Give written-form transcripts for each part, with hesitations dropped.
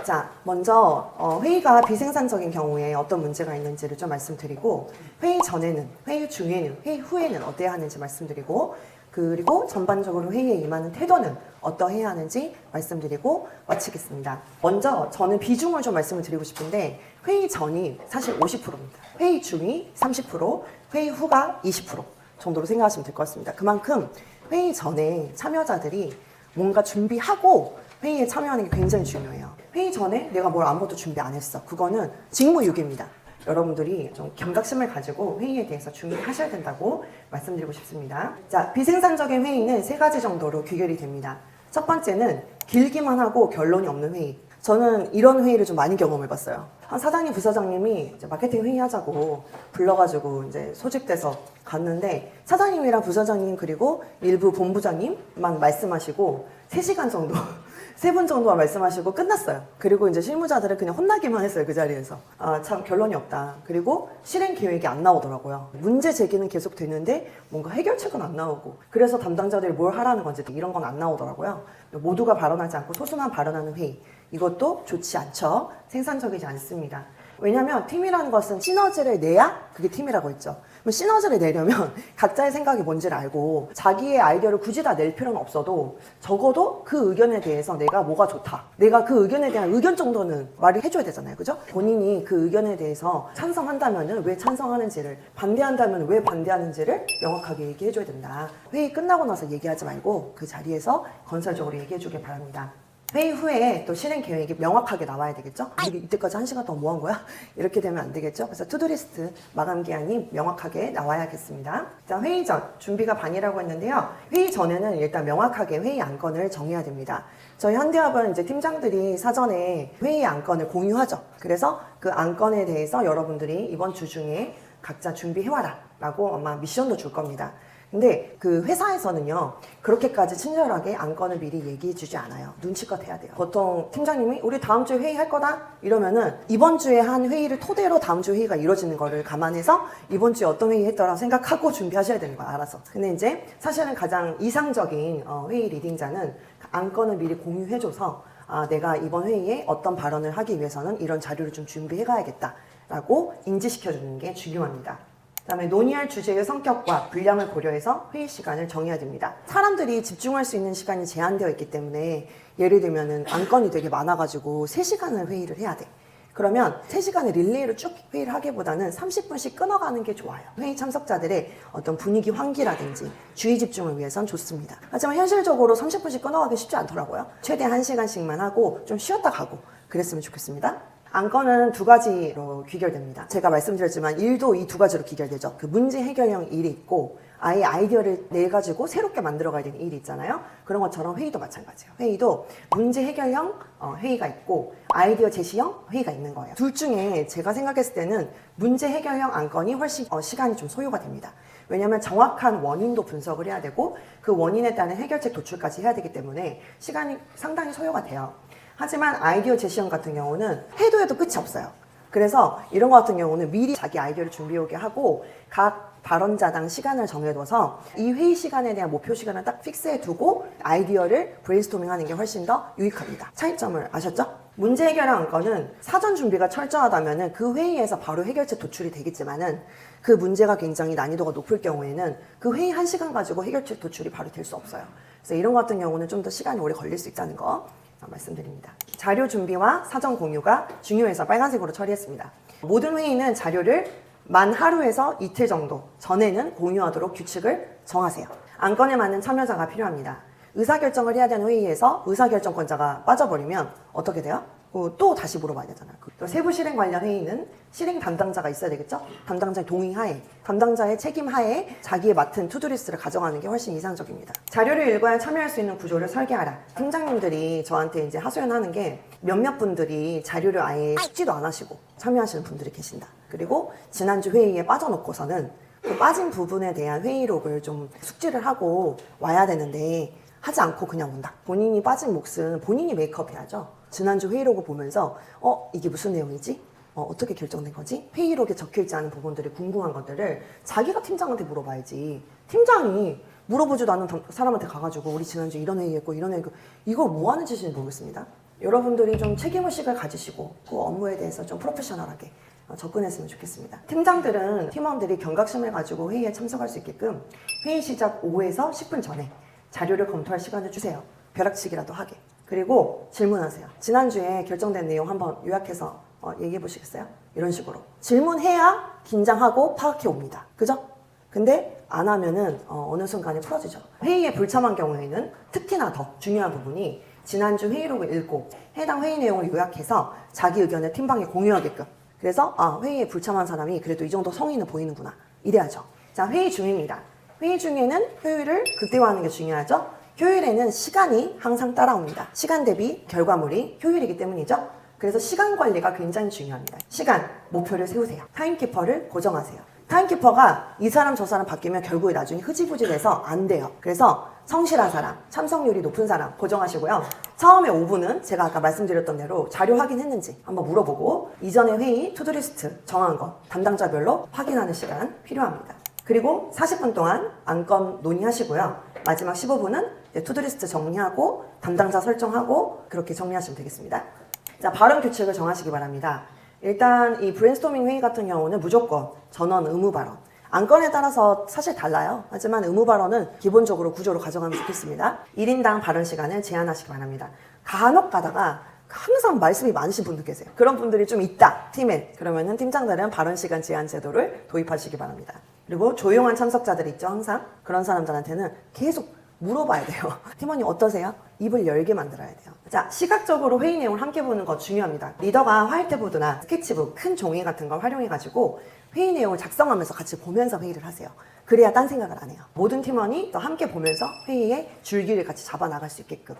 자, 먼저 회의가 비생산적인 경우에 어떤 문제가 있는지를 좀 말씀드리고, 회의 전에는, 회의 중에는, 회의 후에는 어때야 하는지 말씀드리고, 그리고 전반적으로 회의에 임하는 태도는 어떠해야 하는지 말씀드리고 마치겠습니다. 먼저 저는 비중을 좀 말씀을 드리고 싶은데, 회의 전이 사실 50%입니다. 회의 중이 30%, 회의 후가 20% 정도로 생각하시면 될 것 같습니다. 그만큼 회의 전에 참여자들이 뭔가 준비하고 회의에 참여하는 게 굉장히 중요해요. 회의 전에 내가 뭘 아무것도 준비 안 했어. 그거는 직무유기입니다. 여러분들이 좀 경각심을 가지고 회의에 대해서 준비하셔야 된다고 말씀드리고 싶습니다. 자, 비생산적인 회의는 3가지 정도로 귀결이 됩니다. 첫 번째는 길기만 하고 결론이 없는 회의. 저는 이런 회의를 좀 많이 경험해봤어요. 한 사장님, 부사장님이 이제 마케팅 회의하자고 불러가지고 이제 소집돼서 갔는데, 사장님이랑 부사장님 그리고 일부 본부장님만 말씀하시고 3시간 정도 3분 정도만 말씀하시고 끝났어요. 그리고 이제 실무자들은 그냥 혼나기만 했어요, 그 자리에서. 아, 참 결론이 없다. 그리고 실행 계획이 안 나오더라고요. 문제 제기는 계속 되는데 뭔가 해결책은 안 나오고, 그래서 담당자들이 뭘 하라는 건지 이런 건 안 나오더라고요. 모두가 발언하지 않고 소수만 발언하는 회의, 이것도 좋지 않죠. 생산적이지 않습니다. 왜냐면 팀이라는 것은 시너지를 내야 그게 팀이라고 했죠. 그럼 시너지를 내려면 각자의 생각이 뭔지를 알고 자기의 아이디어를 굳이 다 낼 필요는 없어도 적어도 그 의견에 대해서 내가 뭐가 좋다, 내가 그 의견에 대한 의견 정도는 말을 해줘야 되잖아요. 그죠? 본인이 그 의견에 대해서 찬성한다면 왜 찬성하는지를, 반대한다면 왜 반대하는지를 명확하게 얘기해줘야 된다. 회의 끝나고 나서 얘기하지 말고 그 자리에서 건설적으로 얘기해주길 바랍니다. 회의 후에 또 실행 계획이 명확하게 나와야 되겠죠? 우리 이때까지 1시간 동안 뭐 한 거야? 이렇게 되면 안 되겠죠? 그래서 투두리스트 마감 기한이 명확하게 나와야겠습니다. 자, 회의 전 준비가 반이라고 했는데요. 회의 전에는 일단 명확하게 회의 안건을 정해야 됩니다. 저희 현대합은 이제 팀장들이 사전에 회의 안건을 공유하죠. 그래서 그 안건에 대해서 여러분들이 이번 주 중에 각자 준비해와라 라고 아마 미션도 줄 겁니다. 근데 그 회사에서는요, 그렇게까지 친절하게 안건을 미리 얘기해 주지 않아요. 눈치껏 해야 돼요. 보통 팀장님이 우리 다음 주에 회의할 거다 이러면은 이번 주에 한 회의를 토대로 다음 주 회의가 이루어지는 거를 감안해서 이번 주에 어떤 회의 했더라 생각하고 준비하셔야 되는 거야, 알아서. 근데 이제 사실은 가장 이상적인 회의 리딩자는 안건을 미리 공유해줘서 내가 이번 회의에 어떤 발언을 하기 위해서는 이런 자료를 좀 준비해 가야겠다 라고 인지시켜주는 게 중요합니다. 그 다음에 논의할 주제의 성격과 분량을 고려해서 회의 시간을 정해야 됩니다. 사람들이 집중할 수 있는 시간이 제한되어 있기 때문에, 예를 들면 안건이 되게 많아가지고 3시간을 회의를 해야 돼. 그러면 3시간의 릴레이를 쭉 회의를 하기보다는 30분씩 끊어가는 게 좋아요. 회의 참석자들의 어떤 분위기 환기라든지 주의 집중을 위해선 좋습니다. 하지만 현실적으로 30분씩 끊어가기 쉽지 않더라고요. 최대 1시간씩만 하고 좀 쉬었다 가고 그랬으면 좋겠습니다. 안건은 2가지로 귀결됩니다. 제가 말씀드렸지만 일도 이 2가지로 귀결되죠. 그 문제 해결형 일이 있고, 아예 아이디어를 내가지고 새롭게 만들어가야 되는 일이 있잖아요. 그런 것처럼 회의도 마찬가지예요. 회의도 문제 해결형 회의가 있고 아이디어 제시형 회의가 있는 거예요. 둘 중에 제가 생각했을 때는 문제 해결형 안건이 훨씬 시간이 좀 소요가 됩니다. 왜냐하면 정확한 원인도 분석을 해야 되고 그 원인에 따른 해결책 도출까지 해야 되기 때문에 시간이 상당히 소요가 돼요. 하지만 아이디어 제시형 같은 경우는 해도 끝이 없어요. 그래서 이런 것 같은 경우는 미리 자기 아이디어를 준비해오게 하고 각 발언자당 시간을 정해둬서 이 회의 시간에 대한 목표 시간을 딱 픽스해두고 아이디어를 브레인스토밍하는 게 훨씬 더 유익합니다. 차이점을 아셨죠? 문제 해결형 안건은 사전 준비가 철저하다면 그 회의에서 바로 해결책 도출이 되겠지만은, 그 문제가 굉장히 난이도가 높을 경우에는 그 회의 1시간 가지고 해결책 도출이 바로 될 수 없어요. 그래서 이런 것 같은 경우는 좀 더 시간이 오래 걸릴 수 있다는 거 말씀드립니다. 자료 준비와 사전 공유가 중요해서 빨간색으로 처리했습니다. 모든 회의는 자료를 만 하루에서 이틀 정도 전에는 공유하도록 규칙을 정하세요. 안건에 맞는 참여자가 필요합니다. 의사결정을 해야 되는 회의에서 의사결정권자가 빠져버리면 어떻게 돼요? 또 다시 물어봐야 되잖아요. 또 세부 실행 관련 회의는 실행 담당자가 있어야 되겠죠? 담당자의 동의하에, 담당자의 책임하에 자기의 맡은 투두리스트를 가져가는 게 훨씬 이상적입니다. 자료를 읽어야 참여할 수 있는 구조를 설계하라. 팀장님들이 저한테 이제 하소연하는 게, 몇몇 분들이 자료를 아예 숙지도 안 하시고 참여하시는 분들이 계신다. 그리고 지난주 회의에 빠져놓고서는 그 빠진 부분에 대한 회의록을 좀 숙지를 하고 와야 되는데 하지 않고 그냥 온다. 본인이 빠진 몫은 본인이 메이크업 해야죠. 지난주 회의록을 보면서 이게 무슨 내용이지? 어떻게 결정된 거지? 회의록에 적혀있지 않은 부분들이 궁금한 것들을 자기가 팀장한테 물어봐야지. 팀장이 물어보지도 않는 사람한테 가가지고 우리 지난주 이런 회의했고 이런 회의했고 이거 뭐 하는 짓인지 모르겠습니다. 여러분들이 좀 책임의식을 가지시고 그 업무에 대해서 좀 프로페셔널하게 접근했으면 좋겠습니다. 팀장들은 팀원들이 경각심을 가지고 회의에 참석할 수 있게끔 회의 시작 5에서 10분 전에 자료를 검토할 시간을 주세요. 벼락치기라도 하게. 그리고 질문하세요. 지난주에 결정된 내용 한번 요약해서 얘기해 보시겠어요? 이런 식으로. 질문해야 긴장하고 파악해 옵니다. 그죠? 근데 안 하면은 어느 순간에 풀어지죠. 회의에 불참한 경우에는 특히나 더 중요한 부분이 지난주 회의록을 읽고 해당 회의 내용을 요약해서 자기 의견을 팀방에 공유하게끔. 그래서 회의에 불참한 사람이 그래도 이 정도 성의는 보이는구나. 이래야죠. 자, 회의 중입니다. 회의 중에는 효율을 극대화하는 게 중요하죠. 효율에는 시간이 항상 따라옵니다. 시간 대비 결과물이 효율이기 때문이죠. 그래서 시간 관리가 굉장히 중요합니다. 시간, 목표를 세우세요. 타임키퍼를 고정하세요. 타임키퍼가 이 사람 저 사람 바뀌면 결국에 나중에 흐지부지 돼서 안 돼요. 그래서 성실한 사람, 참석률이 높은 사람 고정하시고요. 처음에 5분은 제가 아까 말씀드렸던 대로 자료 확인했는지 한번 물어보고 이전의 회의 투두리스트 정한 거 담당자별로 확인하는 시간 필요합니다. 그리고 40분 동안 안건 논의하시고요. 마지막 15분은 투두리스트 정리하고 담당자 설정하고 그렇게 정리하시면 되겠습니다. 자, 발언 규칙을 정하시기 바랍니다. 일단 이 브레인스토밍 회의 같은 경우는 무조건 전원 의무 발언. 안건에 따라서 사실 달라요. 하지만 의무 발언은 기본적으로 구조로 가져가면 좋겠습니다. 1인당 발언 시간을 제한하시기 바랍니다. 간혹 가다가 항상 말씀이 많으신 분들 계세요. 그런 분들이 좀 있다, 팀에. 그러면은 팀장들은 발언 시간 제한 제도를 도입하시기 바랍니다. 그리고 조용한 참석자들 있죠, 항상. 그런 사람들한테는 계속 물어봐야 돼요. 팀원님 어떠세요? 입을 열게 만들어야 돼요. 자, 시각적으로 회의 내용을 함께 보는 거 중요합니다. 리더가 화이트보드나 스케치북, 큰 종이 같은 걸 활용해가지고 회의 내용을 작성하면서 같이 보면서 회의를 하세요. 그래야 딴 생각을 안 해요. 모든 팀원이 또 함께 보면서 회의의 줄기를 같이 잡아나갈 수 있게끔.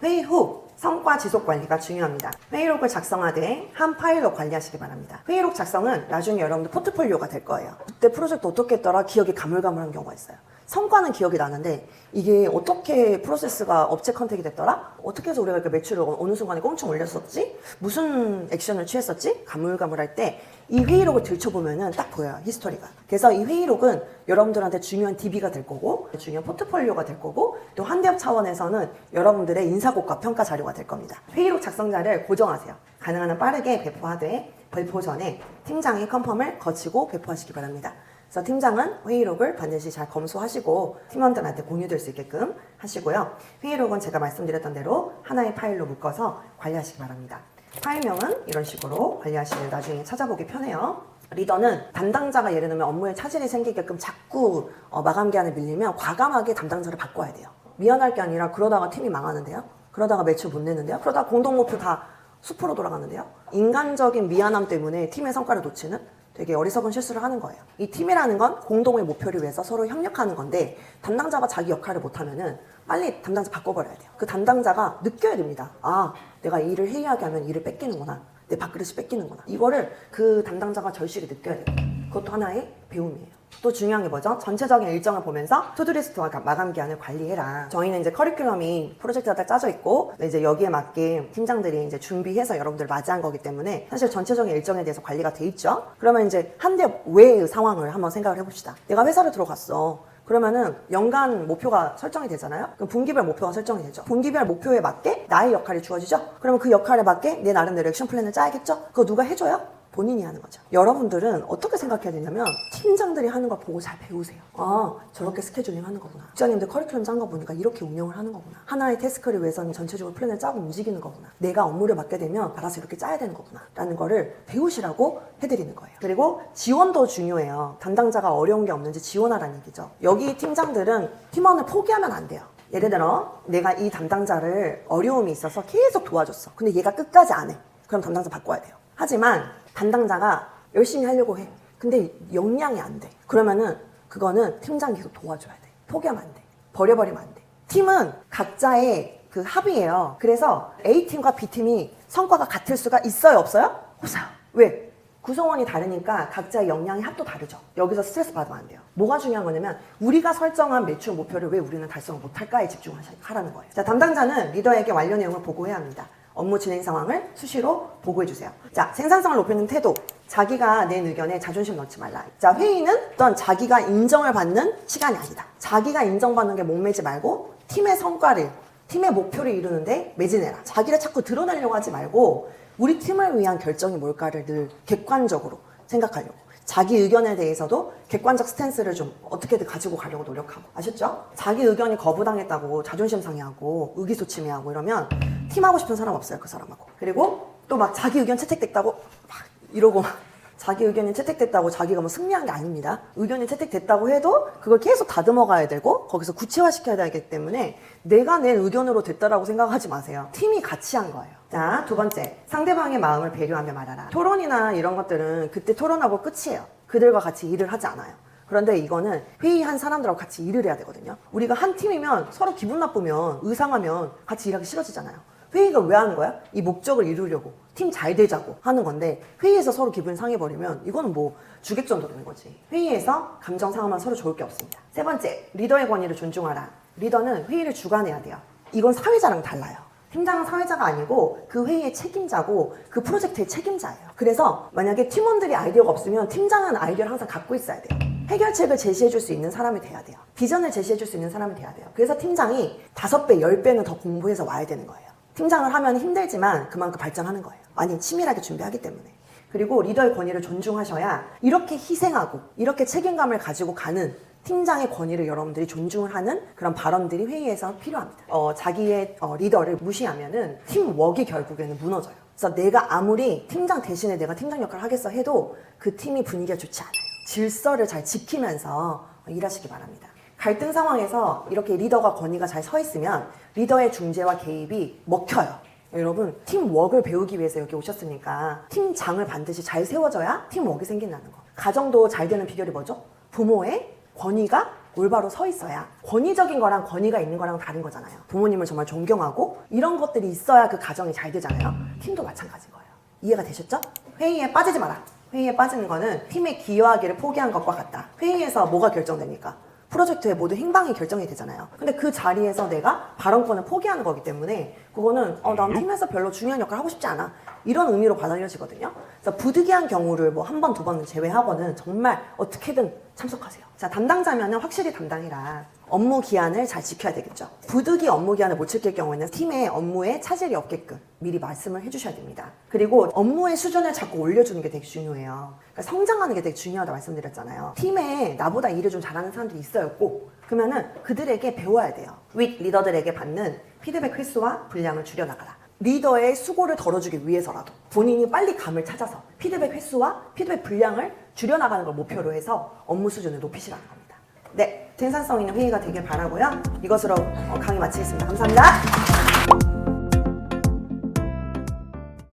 회의 후 성과 지속 관리가 중요합니다. 회의록을 작성하되 한 파일로 관리하시기 바랍니다. 회의록 작성은 나중에 여러분들 포트폴리오가 될 거예요. 그때 프로젝트 어떻게 했더라 기억이 가물가물한 경우가 있어요. 성과는 기억이 나는데 이게 어떻게 프로세스가 업체 컨택이 됐더라? 어떻게 해서 우리가 이렇게 매출을 어느 순간에 꽁충 올렸었지? 무슨 액션을 취했었지? 가물가물할 때 이 회의록을 들춰보면은 딱 보여요, 히스토리가. 그래서 이 회의록은 여러분들한테 중요한 DB가 될 거고 중요한 포트폴리오가 될 거고 또 환대업 차원에서는 여러분들의 인사고과 평가 자료가 될 겁니다. 회의록 작성자를 고정하세요. 가능한 한 빠르게 배포하되 배포 전에 팀장의 컨펌을 거치고 배포하시기 바랍니다. 그래서 팀장은 회의록을 반드시 잘 검수하시고 팀원들한테 공유될 수 있게끔 하시고요. 회의록은 제가 말씀드렸던 대로 하나의 파일로 묶어서 관리하시기 바랍니다. 파일명은 이런 식으로 관리하시면 나중에 찾아보기 편해요. 리더는 담당자가 예를 들면 업무에 차질이 생기게끔 자꾸 마감 기한을 밀리면 과감하게 담당자를 바꿔야 돼요. 미안할 게 아니라 그러다가 팀이 망하는데요. 그러다가 매출 못 내는데요. 그러다가 공동목표 다 수포로 돌아가는데요. 인간적인 미안함 때문에 팀의 성과를 놓치는 되게 어리석은 실수를 하는 거예요. 이 팀이라는 건 공동의 목표를 위해서 서로 협력하는 건데 담당자가 자기 역할을 못하면은 빨리 담당자 바꿔버려야 돼요. 그 담당자가 느껴야 됩니다. 아, 내가 이 일을 회의하게 하면 일을 뺏기는구나. 내 밥그릇이 뺏기는구나. 이거를 그 담당자가 절실히 느껴야 돼요. 그것도 하나의 배움이에요. 또 중요한 게 뭐죠? 전체적인 일정을 보면서 투두리스트와 마감 기한을 관리해라. 저희는 이제 커리큘럼이 프로젝트가 딱 짜져 있고 이제 여기에 맞게 팀장들이 이제 준비해서 여러분들 맞이한 거기 때문에 사실 전체적인 일정에 대해서 관리가 돼 있죠. 그러면 이제 한대 외의 상황을 한번 생각을 해봅시다. 내가 회사를 들어갔어. 그러면은 연간 목표가 설정이 되잖아요. 그럼 분기별 목표가 설정이 되죠. 분기별 목표에 맞게 나의 역할이 주어지죠. 그러면 그 역할에 맞게 내 나름대로 액션 플랜을 짜야겠죠. 그거 누가 해줘요? 본인이 하는 거죠. 여러분들은 어떻게 생각해야 되냐면 팀장들이 하는 걸 보고 잘 배우세요. 아, 저렇게 스케줄링 하는 거구나. 국장님들 커리큘럼 짠 거 보니까 이렇게 운영을 하는 거구나. 하나의 태스크를 위해서는 전체적으로 플랜을 짜고 움직이는 거구나. 내가 업무를 맡게 되면 알아서 이렇게 짜야 되는 거구나. 라는 거를 배우시라고 해드리는 거예요. 그리고 지원도 중요해요. 담당자가 어려운 게 없는지 지원하라는 얘기죠. 여기 팀장들은 팀원을 포기하면 안 돼요. 예를 들어 내가 이 담당자를 어려움이 있어서 계속 도와줬어. 근데 얘가 끝까지 안 해. 그럼 담당자 바꿔야 돼요. 하지만 담당자가 열심히 하려고 해. 근데 역량이 안 돼. 그러면은 그거는 팀장 계속 도와줘야 돼. 포기하면 안 돼. 버려버리면 안 돼. 팀은 각자의 그 합의예요. 그래서 A팀과 B팀이 성과가 같을 수가 있어요, 없어요? 없어요. 왜? 구성원이 다르니까 각자의 역량의 합도 다르죠. 여기서 스트레스 받으면 안 돼요. 뭐가 중요한 거냐면 우리가 설정한 매출 목표를 왜 우리는 달성을 못할까에 집중하라는 거예요. 자, 담당자는 리더에게 완료 내용을 보고해야 합니다. 업무 진행 상황을 수시로 보고해주세요. 자, 생산성을 높이는 태도. 자기가 낸 의견에 자존심 넣지 말라. 자, 회의는 어떤 자기가 인정을 받는 시간이 아니다. 자기가 인정받는 게 목매지 말고 팀의 성과를, 팀의 목표를 이루는데 매진해라. 자기를 자꾸 드러내려고 하지 말고 우리 팀을 위한 결정이 뭘까를 늘 객관적으로 생각하려고. 자기 의견에 대해서도 객관적 스탠스를 좀 어떻게든 가지고 가려고 노력하고. 아셨죠? 자기 의견이 거부당했다고 자존심 상해하고 의기소침해하고 이러면 팀하고 싶은 사람 없어요, 그 사람하고. 그리고 또 막 자기 의견 채택됐다고 막 이러고 막 자기 의견이 채택됐다고 자기가 뭐 승리한 게 아닙니다. 의견이 채택됐다고 해도 그걸 계속 다듬어 가야 되고 거기서 구체화시켜야 되기 때문에 내가 낸 의견으로 됐다라고 생각하지 마세요. 팀이 같이 한 거예요. 자, 두 번째, 상대방의 마음을 배려하며 말하라. 토론이나 이런 것들은 그때 토론하고 끝이에요. 그들과 같이 일을 하지 않아요. 그런데 이거는 회의한 사람들하고 같이 일을 해야 되거든요. 우리가 한 팀이면 서로 기분 나쁘면 의상하면 같이 일하기 싫어지잖아요. 회의가 왜 하는 거야? 이 목적을 이루려고 팀 잘 되자고 하는 건데 회의에서 서로 기분이 상해버리면 이거는 뭐 주객전도 되는 거지. 회의에서 감정 상하면 서로 좋을 게 없습니다. 세 번째, 리더의 권위를 존중하라. 리더는 회의를 주관해야 돼요. 이건 사회자랑 달라요. 팀장은 사회자가 아니고 그 회의의 책임자고 그 프로젝트의 책임자예요. 그래서 만약에 팀원들이 아이디어가 없으면 팀장은 아이디어를 항상 갖고 있어야 돼요. 해결책을 제시해줄 수 있는 사람이 돼야 돼요. 비전을 제시해줄 수 있는 사람이 돼야 돼요. 그래서 팀장이 5배, 10배는 더 공부해서 와야 되는 거예요. 팀장을 하면 힘들지만 그만큼 발전하는 거예요. 아니, 치밀하게 준비하기 때문에. 그리고 리더의 권위를 존중하셔야 이렇게 희생하고 이렇게 책임감을 가지고 가는 팀장의 권위를 여러분들이 존중을 하는 그런 발언들이 회의에서 필요합니다. 자기의 리더를 무시하면은 팀워크가 결국에는 무너져요. 그래서 내가 아무리 팀장 대신에 내가 팀장 역할을 하겠어 해도 그 팀이 분위기가 좋지 않아요. 질서를 잘 지키면서 일하시기 바랍니다. 갈등 상황에서 이렇게 리더가 권위가 잘 서 있으면 리더의 중재와 개입이 먹혀요. 여러분, 팀워크를 배우기 위해서 여기 오셨으니까 팀장을 반드시 잘 세워줘야 팀워크가 생긴다는 거. 가정도 잘 되는 비결이 뭐죠? 부모의 권위가 올바로 서 있어야. 권위적인 거랑 권위가 있는 거랑 다른 거잖아요. 부모님을 정말 존경하고 이런 것들이 있어야 그 가정이 잘 되잖아요. 팀도 마찬가지인 거예요. 이해가 되셨죠? 회의에 빠지지 마라. 회의에 빠지는 거는 팀에 기여하기를 포기한 것과 같다. 회의에서 뭐가 결정됩니까? 프로젝트의 모든 행방이 결정이 되잖아요. 근데 그 자리에서 내가 발언권을 포기하는 거기 때문에 그거는 난 팀에서 별로 중요한 역할을 하고 싶지 않아. 이런 의미로 받아들여지거든요. 그래서 부득이한 경우를 뭐 한 번, 두 번 제외하고는 정말 어떻게든 참석하세요. 자, 담당자면은 확실히 담당이라 업무 기한을 잘 지켜야 되겠죠. 부득이 업무 기한을 못 지킬 경우에는 팀의 업무에 차질이 없게끔 미리 말씀을 해주셔야 됩니다. 그리고 업무의 수준을 자꾸 올려주는 게 되게 중요해요. 그러니까 성장하는 게 되게 중요하다고 말씀드렸잖아요. 팀에 나보다 일을 좀 잘하는 사람들이 있어요, 꼭. 그러면은 그들에게 배워야 돼요. 윗 리더들에게 받는 피드백 횟수와 분량을 줄여나가라. 리더의 수고를 덜어주기 위해서라도 본인이 빨리 감을 찾아서 피드백 횟수와 피드백 분량을 줄여나가는 걸 목표로 해서 업무 수준을 높이시라는 겁니다. 네, 생산성 있는 회의가 되길 바라고요. 이것으로 강의 마치겠습니다. 감사합니다.